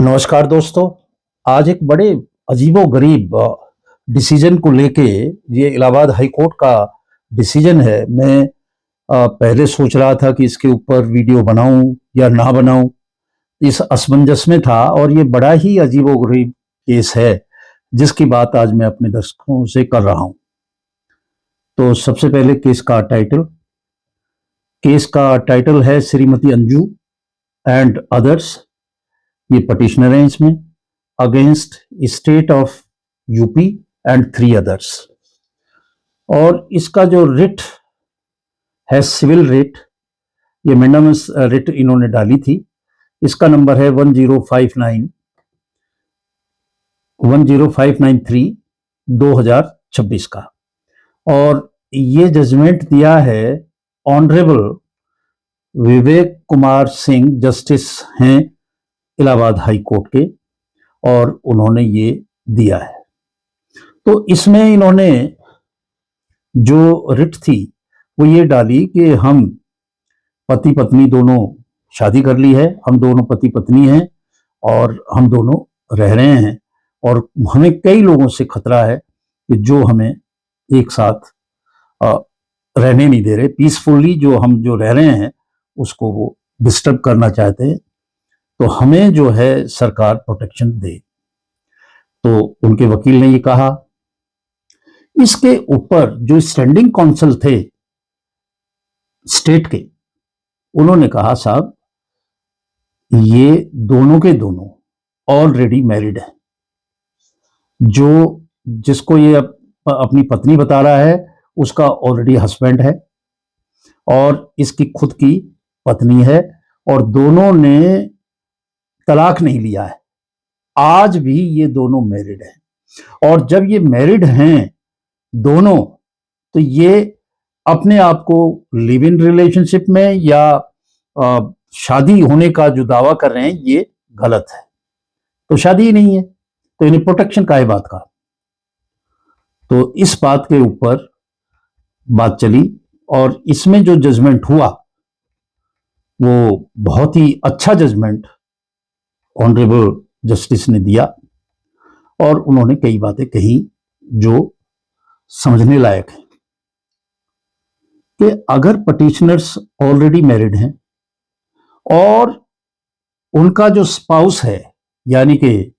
नमस्कार दोस्तों। आज एक बड़े अजीबो-गरीब डिसीजन को लेके, ये इलाहाबाद हाई कोर्ट का डिसीजन है। मैं पहले सोच रहा था कि इसके ऊपर वीडियो बनाऊं या ना बनाऊं, इस असमंजस में था। और ये बड़ा ही अजीबो-गरीब केस है जिसकी बात आज मैं अपने दर्शकों से कर रहा हूं। तो सबसे पहले केस का टाइटल है श्रीमती अंजू एंड अदर्स। ये पटिशनर हैं इसमें, against state of UP and 3 others. और इसका जो रिट है, सिविल रिट, ये मैंडामस रिट इन्होंने डाली थी। इसका नंबर है 10593 2026 का। और ये जजमेंट दिया है ऑनरेबल विवेक कुमार सिंह, जस्टिस हैं इलाहाबाद हाई कोर्ट के, और उन्होंने ये दिया है। तो इसमें इन्होंने जो रिट थी वो ये डाली कि हम पति पत्नी दोनों शादी कर ली है, हम दोनों पति पत्नी हैं और हम दोनों रह रहे हैं, और हमें कई लोगों से खतरा है कि जो हमें एक साथ रहने नहीं दे रहे, पीसफुली जो रह रहे हैं उसको वो डिस्टर्ब करना चाहते हैं। तो हमें जो है सरकार प्रोटेक्शन दे। तो उनके वकील ने ये कहा। इसके ऊपर जो स्टैंडिंग काउंसिल थे स्टेट के, उन्होंने कहा साहब ये दोनों के दोनों ऑलरेडी मैरिड है। जिसको ये अपनी पत्नी बता रहा है उसका ऑलरेडी हस्बैंड है और इसकी खुद की पत्नी है, और दोनों ने तलाक नहीं लिया है। आज भी ये दोनों मैरिड हैं। और जब ये मैरिड हैं दोनों, तो ये अपने आप को लिव इन रिलेशनशिप में या शादी होने का जो दावा कर रहे हैं ये गलत है। तो शादी ही नहीं है, तो इन्हें प्रोटेक्शन का है बात का। तो इस बात के ऊपर बात चली और इसमें जो जजमेंट हुआ वो बहुत ही अच्छा जजमेंट ऑनरेबल जस्टिस ने दिया। और उन्होंने कई बातें कही जो समझने लायक है कि अगर पटिशनर्स ऑलरेडी मैरिड हैं और उनका जो स्पाउस है, यानी कि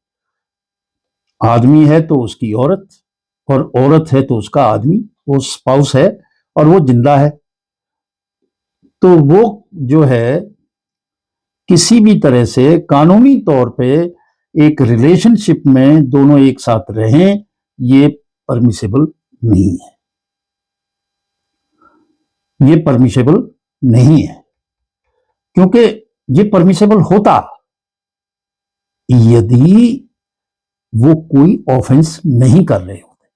आदमी है तो उसकी औरत और औरत है तो उसका आदमी, वो स्पाउस है और वो जिंदा है, तो वो जो है किसी भी तरह से कानूनी तौर पे एक रिलेशनशिप में दोनों एक साथ रहें, ये परमिसेबल नहीं है। ये परमिसेबल नहीं है क्योंकि ये परमिसेबल होता यदि वो कोई ऑफेंस नहीं कर रहे होते।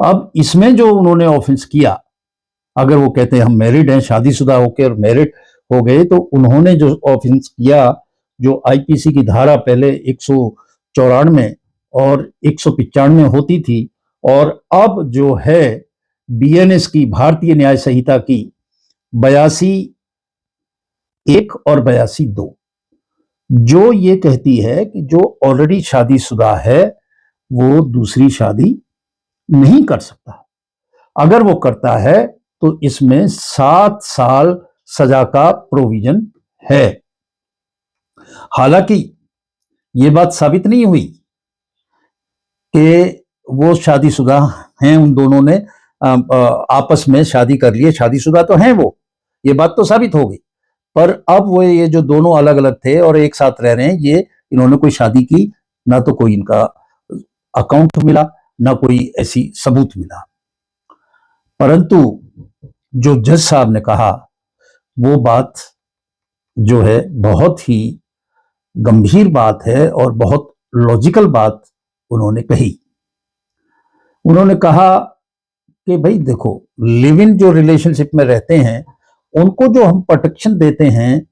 अब इसमें जो उन्होंने ऑफेंस किया, अगर वो कहते हैं हम मैरिड हैं, शादीशुदा होकर मैरिड हो गए, तो उन्होंने जो ऑफेंस किया, जो आईपीसी की धारा पहले 194 और 195 होती थी, और अब जो है बीएनएस की, भारतीय न्याय संहिता की 82(1) और 82(2), जो ये कहती है कि जो ऑलरेडी शादीशुदा है वो दूसरी शादी नहीं कर सकता। अगर वो करता है तो इसमें 7 साल सजा का प्रोविजन है। हालांकि ये बात साबित नहीं हुई कि वो शादीशुदा हैं, उन दोनों ने आपस में शादी कर लिए, शादीशुदा तो हैं वो, ये बात तो साबित हो गई। पर अब वो ये जो दोनों अलग अलग थे और एक साथ रह रहे हैं, ये इन्होंने कोई शादी की, ना तो कोई इनका अकाउंट मिला, ना कोई ऐसी सबूत मिला। परंतु जो जज साहब ने कहा वो बात जो है बहुत ही गंभीर बात है और बहुत लॉजिकल बात उन्होंने कही। उन्होंने कहा कि भाई देखो, लिव इन जो रिलेशनशिप में रहते हैं उनको जो हम प्रोटेक्शन देते हैं,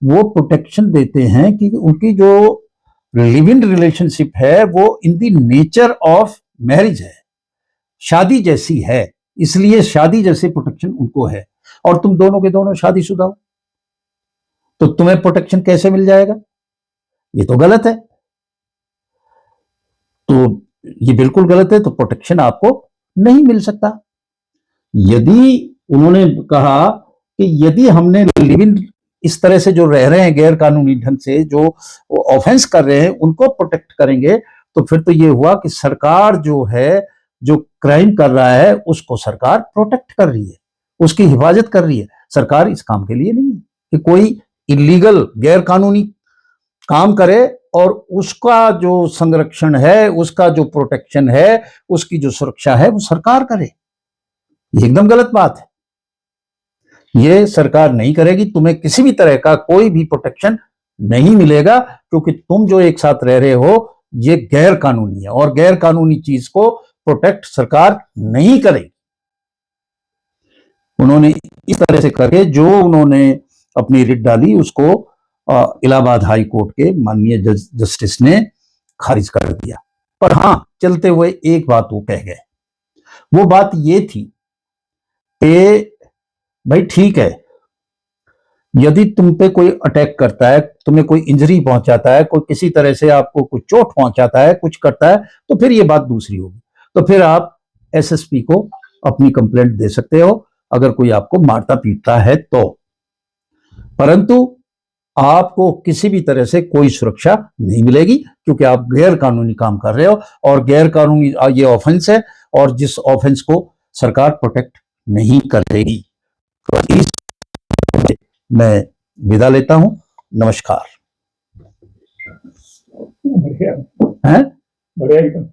वो प्रोटेक्शन देते हैं कि उनकी जो लिव इन रिलेशनशिप है वो in the nature of marriage है, शादी जैसी है, इसलिए शादी जैसे प्रोटेक्शन उनको है। और तुम दोनों के दोनों शादीशुदा हो तो तुम्हें प्रोटेक्शन कैसे मिल जाएगा? ये तो गलत है। तो ये बिल्कुल गलत है, तो प्रोटेक्शन आपको नहीं मिल सकता। यदि उन्होंने कहा कि यदि हमने लिव इन इस तरह से जो रह रहे हैं गैर कानूनी ढंग से, जो ऑफेंस कर रहे हैं, उनको प्रोटेक्ट करेंगे, तो फिर तो ये हुआ कि सरकार जो है, जो क्राइम कर रहा है उसको सरकार प्रोटेक्ट कर रही है, उसकी हिफाजत कर रही है। सरकार इस काम के लिए नहीं है कि कोई इलीगल गैर कानूनी काम करे और उसका जो संरक्षण है, उसका जो प्रोटेक्शन है, उसकी जो सुरक्षा है वो सरकार करे। ये एकदम गलत बात है। ये सरकार नहीं करेगी, तुम्हें किसी भी तरह का कोई भी प्रोटेक्शन नहीं मिलेगा, क्योंकि तुम जो एक साथ रह रहे हो ये गैर कानूनी है, और गैर कानूनी चीज को प्रोटेक्ट सरकार नहीं करेगी। उन्होंने इस तरह से करके जो उन्होंने अपनी रिट डाली उसको इलाहाबाद हाई कोर्ट के माननीय जस्टिस ने खारिज कर दिया। पर हां, चलते हुए एक बात वो कह गए। वो बात ये थी कि भाई ठीक है, यदि तुम पे कोई अटैक करता है, तुम्हें कोई इंजरी पहुंचाता है, कोई किसी तरह से आपको कुछ चोट पहुंचाता है, कुछ करता है, तो फिर ये बात दूसरी होगी। तो फिर आप एसएसपी को अपनी कंप्लेंट दे सकते हो अगर कोई आपको मारता पीटता है तो। परंतु आपको किसी भी तरह से कोई सुरक्षा नहीं मिलेगी, क्योंकि आप गैर कानूनी काम कर रहे हो, और गैर कानूनी ये ऑफेंस है, और जिस ऑफेंस को सरकार प्रोटेक्ट नहीं करेगी। तो इस मैं विदा लेता हूं। नमस्कार। बढ़िया हैं? बढ़िया एकदम।